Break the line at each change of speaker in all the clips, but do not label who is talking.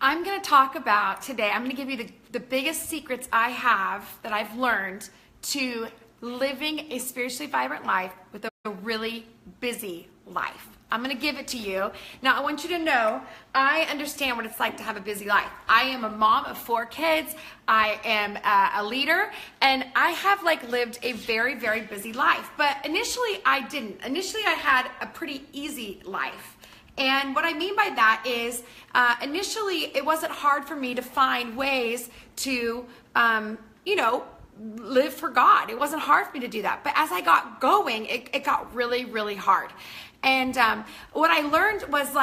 I'm going to talk about today, I'm going to give you the biggest secrets I have that I've learned to living a spiritually vibrant life with a really busy life. I'm going to give it to you. Now, I want you to know, I understand what it's like to have a busy life. I am a mom of 4 kids. I am a leader, and I have lived a very, very busy life. But initially, I didn't. Initially, I had a pretty easy life. And what I mean by that is, initially, it wasn't hard for me to find ways to, live for God. It wasn't hard for me to do that. But as I got going, it got really, really hard. And what I learned was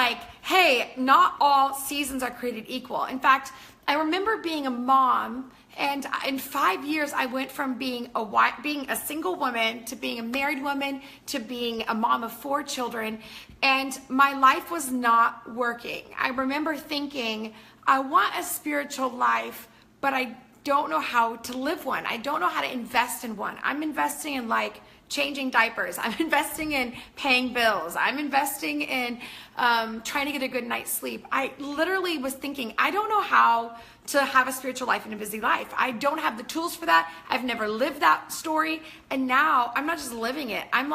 hey, not all seasons are created equal. In fact, I remember being a mom, and in 5 years, I went from being a single woman to being a married woman to being a mom of 4 children, and my life was not working. I remember thinking, I want a spiritual life, but I don't know how to live one. I don't know how to invest in one. I'm investing in changing diapers. I'm investing in paying bills. I'm investing in trying to get a good night's sleep. I literally was thinking, I don't know how to have a spiritual life and a busy life. I don't have the tools for that. I've never lived that story. And now I'm not just living it. I'm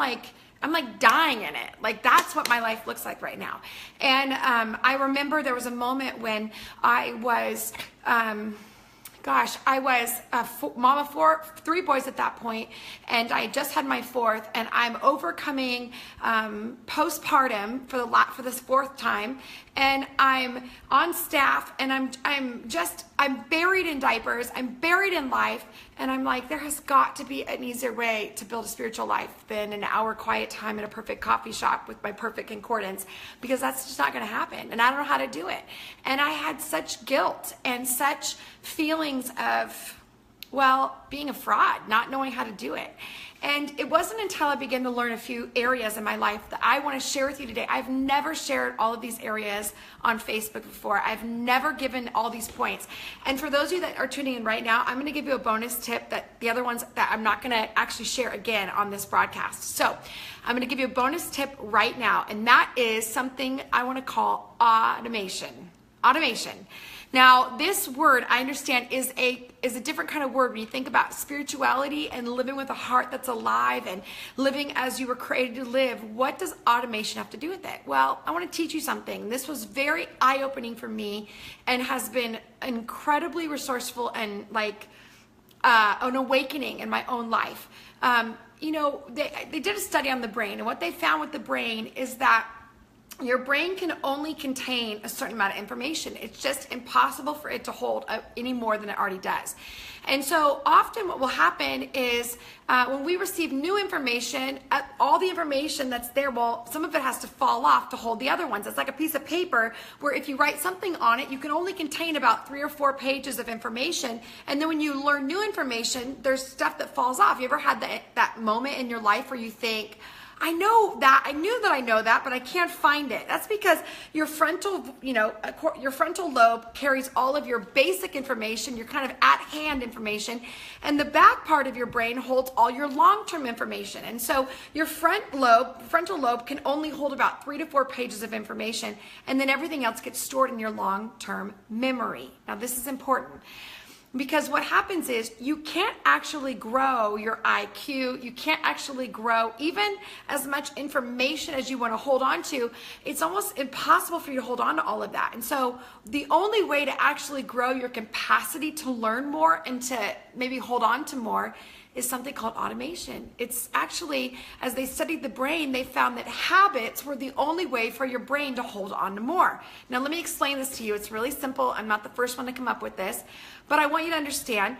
dying in it. That's what my life looks like right now. And I remember there was a moment when I was, I was a mom of 3 boys at that point, and I just had my 4th, and I'm overcoming postpartum for the 4th time, and I'm on staff, and I'm buried in diapers, I'm buried in life, and I'm there has got to be an easier way to build a spiritual life than an hour quiet time in a perfect coffee shop with my perfect concordance, because that's just not going to happen, and I don't know how to do it. And I had such guilt and such feelings of, being a fraud, not knowing how to do it. And it wasn't until I began to learn a few areas in my life that I want to share with you today. I've never shared all of these areas on Facebook before. I've never given all these points. And for those of you that are tuning in right now, I'm going to give you a bonus tip that the other ones that I'm not going to actually share again on this broadcast. So I'm going to give you a bonus tip right now, and that is something I want to call automation. Automation. Now, this word, I understand, is a different kind of word when you think about spirituality and living with a heart that's alive and living as you were created to live. What does automation have to do with it? Well, I want to teach you something. This was very eye-opening for me and has been incredibly resourceful and an awakening in my own life. They did a study on the brain, and what they found with the brain is that your brain can only contain a certain amount of information. It's just impossible for it to hold any more than it already does. And so often what will happen is when we receive new information, all the information that's there, some of it has to fall off to hold the other ones. It's like a piece of paper where if you write something on it, you can only contain about 3 or 4 pages of information. And then when you learn new information, there's stuff that falls off. You ever had that moment in your life where you think, I knew that I know that, but I can't find it. That's because your frontal lobe carries all of your basic information, your kind of at-hand information, and the back part of your brain holds all your long-term information. And so your frontal lobe can only hold about 3 to 4 pages of information, and then everything else gets stored in your long-term memory. Now, this is important, because what happens is you can't actually grow your IQ. You can't actually grow even as much information as you want to hold on to. It's almost impossible for you to hold on to all of that. And so the only way to actually grow your capacity to learn more and to maybe hold on to more is something called automation. It's actually, as they studied the brain, they found that habits were the only way for your brain to hold on to more. Now, let me explain this to you. It's really simple. I'm not the first one to come up with this, but I want you to understand,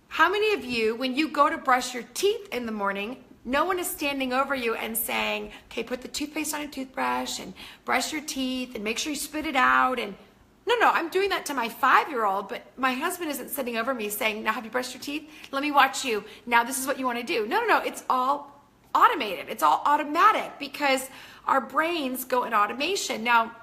how many of you, when you go to brush your teeth in the morning, no one is standing over you and saying, okay, put the toothpaste on your toothbrush and brush your teeth and make sure you spit it out. And no, I'm doing that to my 5-year-old, but my husband isn't sitting over me saying, now have you brushed your teeth? Let me watch you. Now this is what you want to do. No, it's all automated. It's all automatic because our brains go in automation. Now,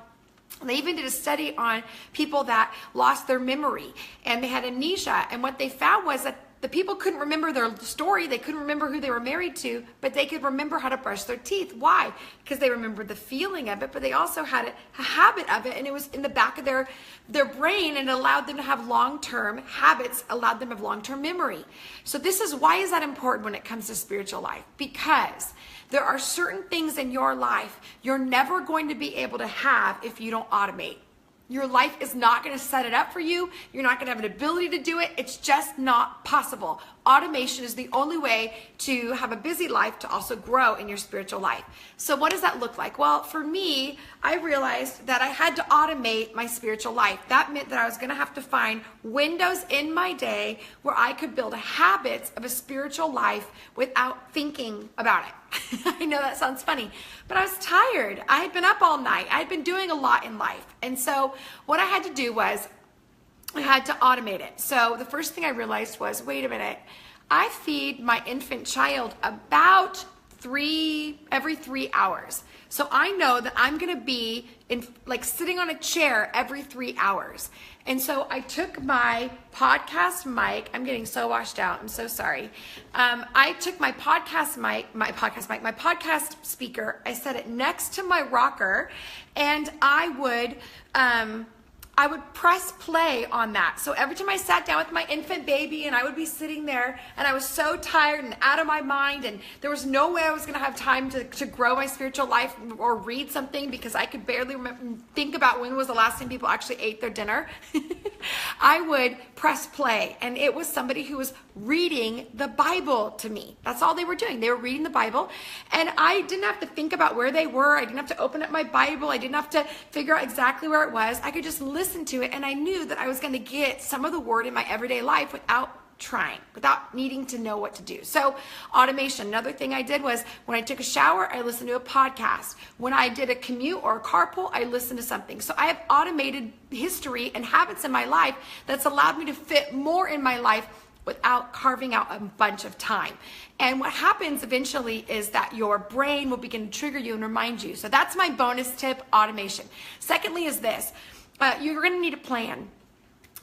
they even did a study on people that lost their memory and they had amnesia. And what they found was that the people couldn't remember their story. They couldn't remember who they were married to, but they could remember how to brush their teeth. Why? Because they remembered the feeling of it, but they also had a habit of it, and it was in the back of their brain, and it allowed them to have long-term habits, allowed them to have long-term memory. So this is why is that important when it comes to spiritual life? Because there are certain things in your life you're never going to be able to have if you don't automate. Your life is not going to set it up for you. You're not going to have an ability to do it. It's just not possible. Automation is the only way to have a busy life to also grow in your spiritual life. So what does that look like? Well, for me, I realized that I had to automate my spiritual life. That meant that I was going to have to find windows in my day where I could build habits of a spiritual life without thinking about it. I know that sounds funny, but I was tired. I had been up all night. I had been doing a lot in life. And so what I had to do was I had to automate it. So the first thing I realized was, wait a minute, I feed my infant child about every 3 hours. So I know that I'm going to be sitting on a chair every 3 hours. And so I took my podcast mic. I'm getting so washed out. I'm so sorry. I took my podcast speaker. I set it next to my rocker, and I would press play on that. So every time I sat down with my infant baby, and I would be sitting there, and I was so tired and out of my mind, and there was no way I was going to have time to grow my spiritual life or read something, because I could barely think about when was the last time people actually ate their dinner. I would press play, and it was somebody who was reading the Bible to me. That's all they were doing. They were reading the Bible, and I didn't have to think about where they were. I didn't have to open up my Bible. I didn't have to figure out exactly where it was. I could just listen to it, and I knew that I was going to get some of the word in my everyday life without needing to know what to do. So automation. Another thing I did was when I took a shower, I listened to a podcast. When I did a commute or a carpool, I listened to something. So I have automated history and habits in my life that's allowed me to fit more in my life without carving out a bunch of time. And what happens eventually is that your brain will begin to trigger you and remind you. So that's my bonus tip, automation. Secondly is this, you're going to need a plan.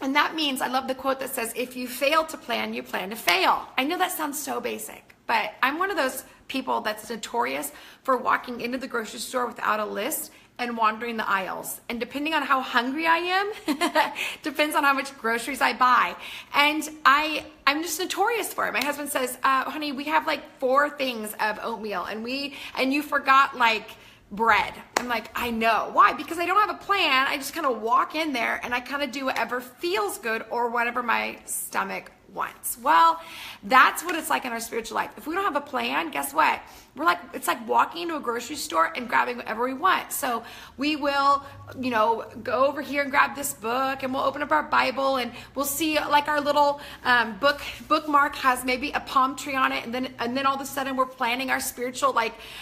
And that means, I love the quote that says, if you fail to plan, you plan to fail. I know that sounds so basic, but I'm one of those people that's notorious for walking into the grocery store without a list and wandering the aisles. And depending on how hungry I am, depends on how much groceries I buy. And I'm just notorious for it. My husband says, honey, we have like 4 things of oatmeal, and you forgot bread. I'm like, I know. Why? Because I don't have a plan. I just kind of walk in there and I kind of do whatever feels good or whatever my stomach wants. Well, that's what it's like in our spiritual life. If we don't have a plan, guess what? It's like walking into a grocery store and grabbing whatever we want. So we will, go over here and grab this book, and we'll open up our Bible, and we'll see our little bookmark has maybe a palm tree on it, and then all of a sudden we're planning our spiritual,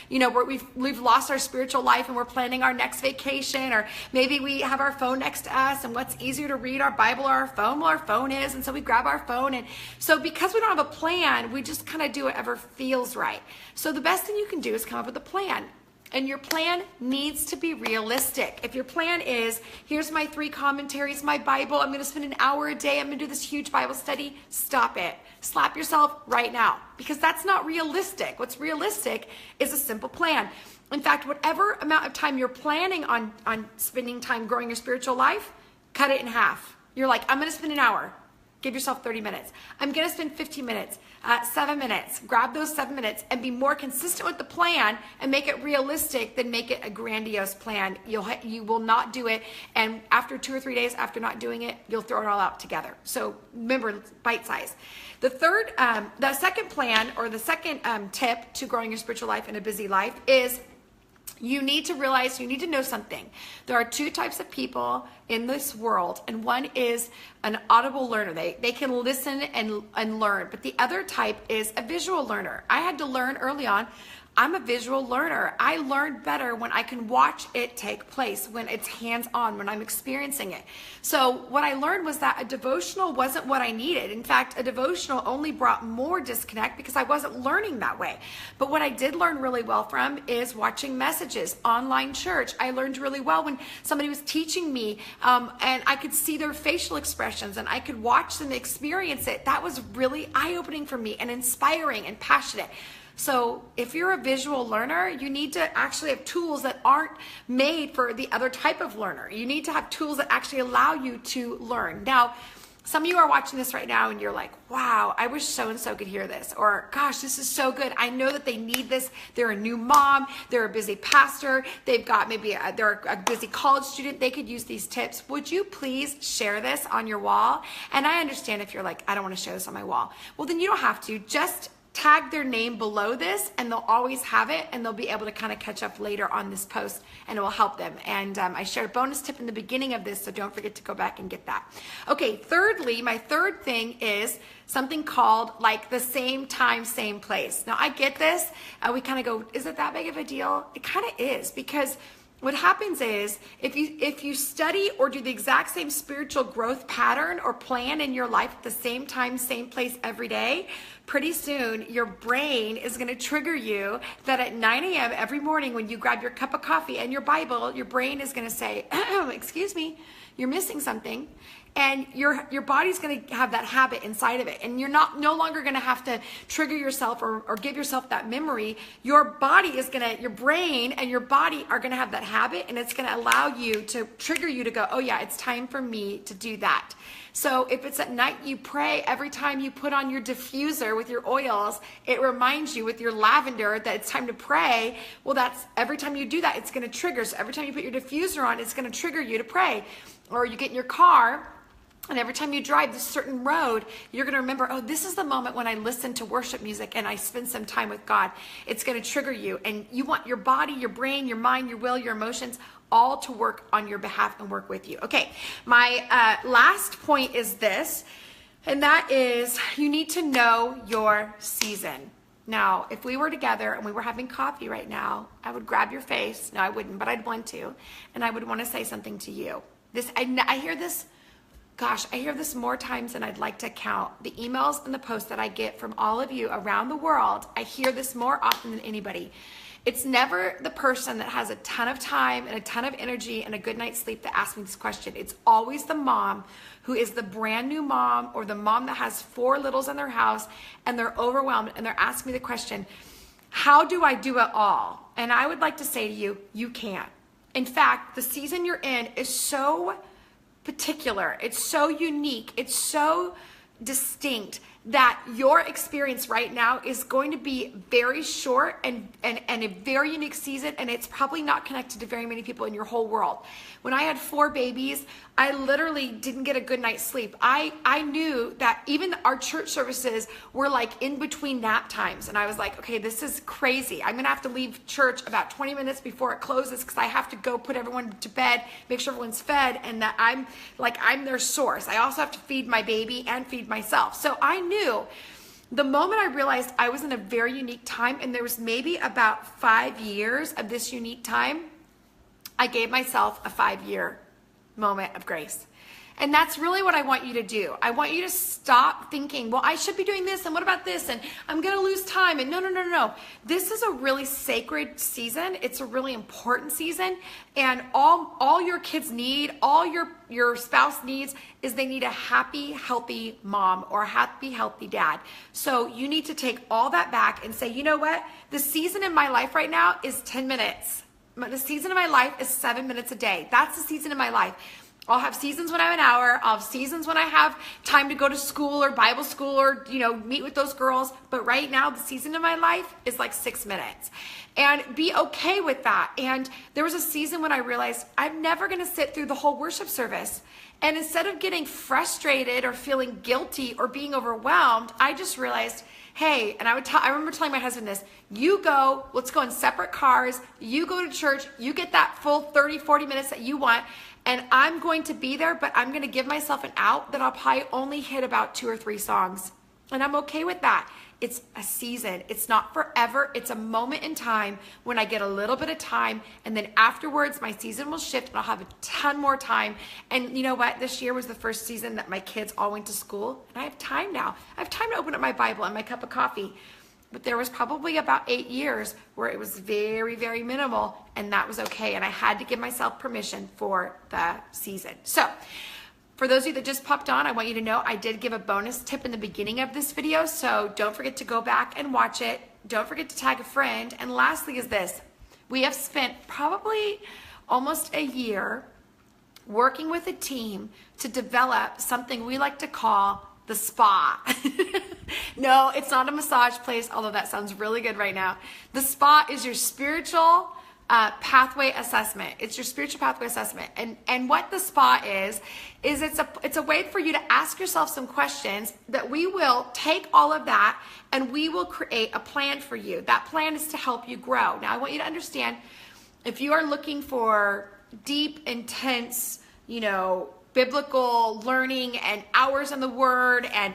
we've lost our spiritual life and we're planning our next vacation, or maybe we have our phone next to us, and what's easier to read, our Bible or our phone? Well, our phone is, and so we grab our phone, and so because we don't have a plan, we just kind of do whatever feels right. So the best thing you can do is come up with a plan. And your plan needs to be realistic. If your plan is, here's my 3 commentaries, my Bible, I'm going to spend an hour a day, I'm going to do this huge Bible study, stop it. Slap yourself right now, because that's not realistic. What's realistic is a simple plan. In fact, whatever amount of time you're planning on spending time growing your spiritual life, cut it in half. You're like, I'm going to spend an hour. Give yourself 30 minutes. I'm going to spend 15 minutes, 7 minutes. Grab those 7 minutes and be more consistent with the plan and make it realistic than make it a grandiose plan. You will not do it. And after 2 or 3 days after not doing it, you'll throw it all out together. So remember, bite size. The second plan, or the second tip to growing your spiritual life in a busy life is, you need to realize, you need to know something. There are 2 types of people in this world, and one is an audible learner. They can listen and learn, but the other type is a visual learner. I had to learn early on. I'm a visual learner. I learn better when I can watch it take place, when it's hands-on, when I'm experiencing it. So what I learned was that a devotional wasn't what I needed. In fact, a devotional only brought more disconnect because I wasn't learning that way. But what I did learn really well from is watching messages, online church. I learned really well when somebody was teaching me and I could see their facial expressions and I could watch them experience it. That was really eye-opening for me and inspiring and passionate. So if you're a visual learner, you need to actually have tools that aren't made for the other type of learner. You need to have tools that actually allow you to learn. Now, some of you are watching this right now and you're like, wow, I wish so-and-so could hear this. Or, gosh, this is so good. I know that they need this. They're a new mom. They're a busy pastor. They've got they're a busy college student. They could use these tips. Would you please share this on your wall? And I understand if you're like, I don't want to share this on my wall. Well, then you don't have to. Just tag their name below this and they'll always have it and they'll be able to kind of catch up later on this post and it will help them. And I shared a bonus tip in the beginning of this, so don't forget to go back and get that. Okay, thirdly, my third thing is something called like the same time, same place. Now I get this, we kind of go, is it that big of a deal? It kind of is, because what happens is if you study or do the exact same spiritual growth pattern or plan in your life at the same time, same place every day, pretty soon your brain is going to trigger you that at 9 a.m. every morning when you grab your cup of coffee and your Bible, your brain is going to say, excuse me, you're missing something. And your body's going to have that habit inside of it. And you're no longer going to have to trigger yourself or give yourself that memory. Your brain and your body are going to have that habit, and it's going to allow you to trigger you to go, oh yeah, it's time for me to do that. So if it's at night you pray, every time you put on your diffuser with your oils, it reminds you with your lavender that it's time to pray. Well, that's every time you do that, it's going to trigger. So every time you put your diffuser on, it's going to trigger you to pray. Or you get in your car, and every time you drive this certain road, you're going to remember, oh, this is the moment when I listen to worship music and I spend some time with God. It's going to trigger you. And you want your body, your brain, your mind, your will, your emotions, all to work on your behalf and work with you. Okay, my last point is this, and that is you need to know your season. Now, if we were together and we were having coffee right now, I would grab your face. No, I wouldn't, but I'd want to. And I would want to say something to you. I hear this. Gosh, I hear this more times than I'd like to count. The emails and the posts that I get from all of you around the world, I hear this more often than anybody. It's never the person that has a ton of time and a ton of energy and a good night's sleep that asks me this question. It's always the mom who is the brand new mom or the mom that has 4 littles in their house and they're overwhelmed and they're asking me the question, how do I do it all? And I would like to say to you, you can't. In fact, the season you're in is so particular, it's so unique, it's so distinct that your experience right now is going to be very short and a very unique season, and it's probably not connected to very many people in your whole world. When I had 4 babies, I literally didn't get a good night's sleep. I knew that even our church services were like in between nap times, and I was like, okay, this is crazy. I'm gonna have to leave church about 20 minutes before it closes because I have to go put everyone to bed, make sure everyone's fed, and that I'm their source. I also have to feed my baby and feed myself. So I knew the moment I realized I was in a very unique time, and there was maybe about 5 years of this unique time, I gave myself a 5-year moment of grace. And that's really what I want you to do. I want you to stop thinking, well, I should be doing this, and what about this, and I'm gonna lose time, and no. This is a really sacred season. It's a really important season, and all your kids need, all your spouse needs is they need a happy, healthy mom or a happy, healthy dad. So you need to take all that back and say, you know what? The season in my life right now is 10 minutes. The season of my life is 7 minutes a day. That's the season of my life. I'll have seasons when I have an hour. I'll have seasons when I have time to go to school or Bible school or, meet with those girls. But right now, the season of my life is like 6 minutes. And be okay with that. And there was a season when I realized I'm never going to sit through the whole worship service. And instead of getting frustrated or feeling guilty or being overwhelmed, I just realized, hey, and I remember telling my husband this, you go, let's go in separate cars, you go to church, you get that full 30, 40 minutes that you want, and I'm going to be there, but I'm going to give myself an out that I'll probably only hit about 2 or 3 songs. And I'm okay with that. It's a season. It's not forever. It's a moment in time when I get a little bit of time, and then afterwards my season will shift and I'll have a ton more time. And you know what? This year was the first season that my kids all went to school, and I have time now. I have time to open up my Bible and my cup of coffee. But there was probably about 8 years where it was very, very minimal, and that was okay. And I had to give myself permission for the season. So for those of you that just popped on, I want you to know I did give a bonus tip in the beginning of this video. So don't forget to go back and watch it. Don't forget to tag a friend. And lastly is this. We have spent probably almost a year working with a team to develop something we like to call the spa. No, it's not a massage place, although that sounds really good right now. The spa is your spiritual pathway assessment. It's your spiritual pathway assessment. And what the spa is it's a way for you to ask yourself some questions that we will take all of that and we will create a plan for you. That plan is to help you grow. Now, I want you to understand, if you are looking for deep, intense, biblical learning and hours in the word and,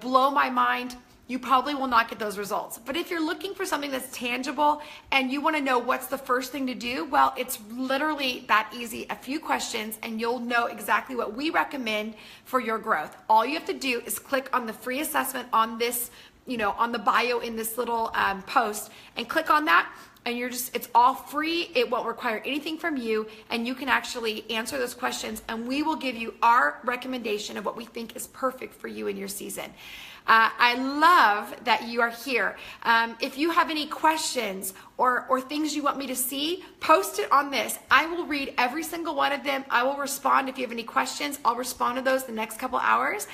blow my mind, you probably will not get those results. But if you're looking for something that's tangible and you want to know what's the first thing to do, well, it's literally that easy. A few questions and you'll know exactly what we recommend for your growth. All you have to do is click on the free assessment on this, on the bio in this little post, and click on that. And it's all free. It won't require anything from you, and you can actually answer those questions, and we will give you our recommendation of what we think is perfect for you in your season. I love that you are here. If you have any questions or things you want me to see, post it on this. I will read every single one of them. I will respond if you have any questions. I'll respond to those the next couple hours.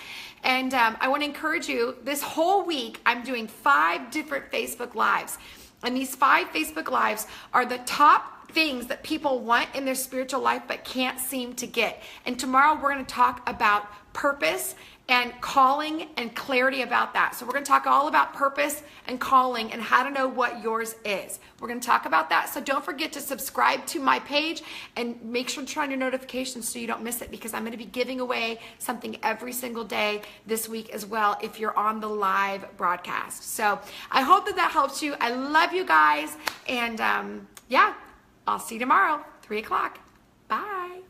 And I want to encourage you, this whole week, I'm doing 5 different Facebook Lives. And these 5 Facebook Lives are the top things that people want in their spiritual life but can't seem to get. And tomorrow we're going to talk about purpose and calling and clarity about that. So we're going to talk all about purpose and calling and how to know what yours is. We're going to talk about that. So don't forget to subscribe to my page and make sure to turn on your notifications so you don't miss it, because I'm going to be giving away something every single day this week as well if you're on the live broadcast. So I hope that helps you. I love you guys. And yeah, I'll see you tomorrow, 3 o'clock. Bye.